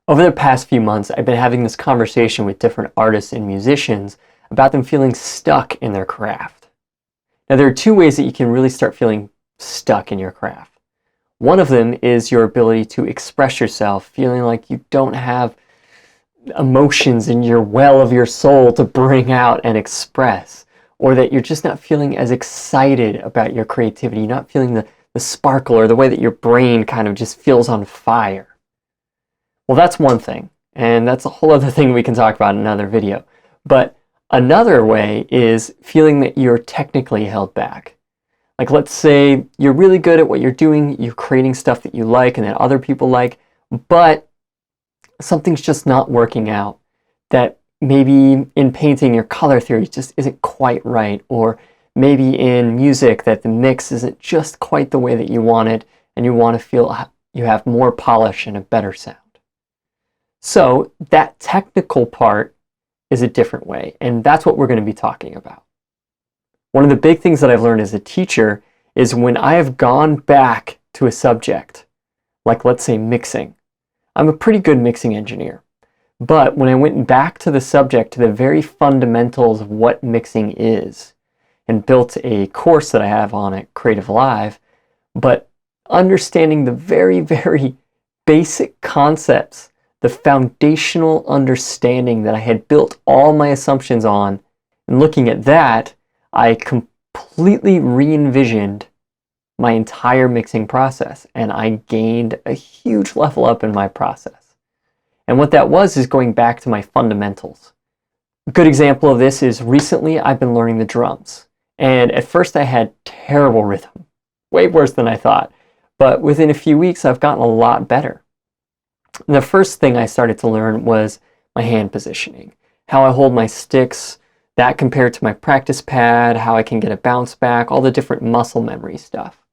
Over the past few months, I've been having this conversation with different artists and musicians about them feeling stuck in their craft. Now, there are two ways that you can really start feeling stuck in your craft. One of them is your ability to express yourself, feeling like you don't have emotions in your well of your soul to bring out and express, or that you're just not feeling as excited about your creativity, you're not feeling the sparkle or the way that your brain kind of just feels on fire. Well, that's one thing, and that's a whole other thing we can talk about in another video. But another way is feeling that you're technically held back. Like, let's say you're really good at what you're doing, you're creating stuff that you like and that other people like, but something's just not working out. That maybe in painting, your color theory just isn't quite right, or maybe in music that the mix isn't just quite the way that you want it, and you want to feel you have more polish and a better sound. So that technical part is a different way, and that's what we're going to be talking about. One of the big things that I've learned as a teacher is when I have gone back to a subject, like let's say mixing. I'm a pretty good mixing engineer, but when I went back to the subject, to the very fundamentals of what mixing is, and built a course that I have on it, Creative Live, but understanding the very, very basic concepts, the foundational understanding that I had built all my assumptions on, and looking at that, I completely re-envisioned my entire mixing process, and I gained a huge level up in my process. And what that was is going back to my fundamentals. A good example of this is recently I've been learning the drums, and at first I had terrible rhythm, way worse than I thought, but within a few weeks I've gotten a lot better. The first thing I started to learn was my hand positioning, how I hold my sticks, that compared to my practice pad, how I can get a bounce back, all the different muscle memory stuff.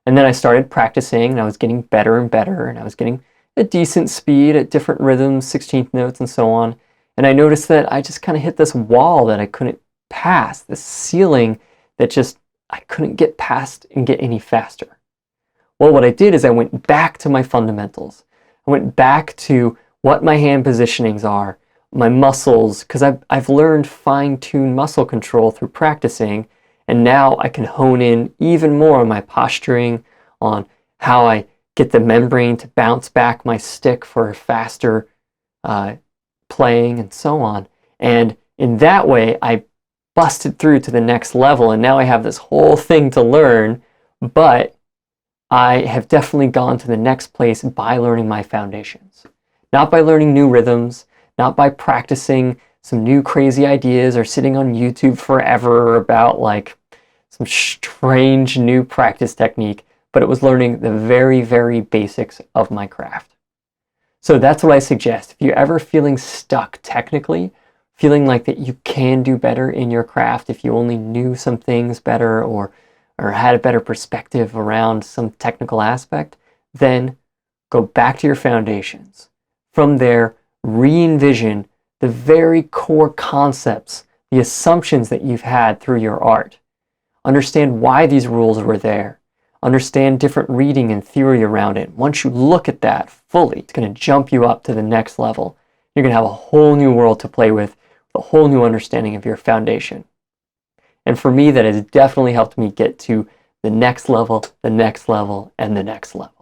And then I started practicing, and I was getting better and better, and I was getting a decent speed at different rhythms, 16th notes and so on. And I noticed that I just kind of hit this wall that I couldn't pass, this ceiling that just I couldn't get past and get any faster. Well, what I did is I went back to my fundamentals. I went back to what my hand positionings are, my muscles, because I've learned fine-tuned muscle control through practicing, and now I can hone in even more on my posturing, on how I get the membrane to bounce back my stick for faster playing and so on. And in that way, I busted through to the next level, and now I have this whole thing to learn, but I have definitely gone to the next place by learning my foundations. Not by learning new rhythms, not by practicing some new crazy ideas or sitting on YouTube forever about like some strange new practice technique, but it was learning the very, very basics of my craft. So that's what I suggest. If you're ever feeling stuck technically, feeling like that you can do better in your craft if you only knew some things better or had a better perspective around some technical aspect, then go back to your foundations. From there, re-envision the very core concepts, the assumptions that you've had through your art. Understand why these rules were there. Understand different reading and theory around it. Once you look at that fully, it's going to jump you up to the next level. You're going to have a whole new world to play with, a whole new understanding of your foundation. And for me, that has definitely helped me get to the next level, and the next level.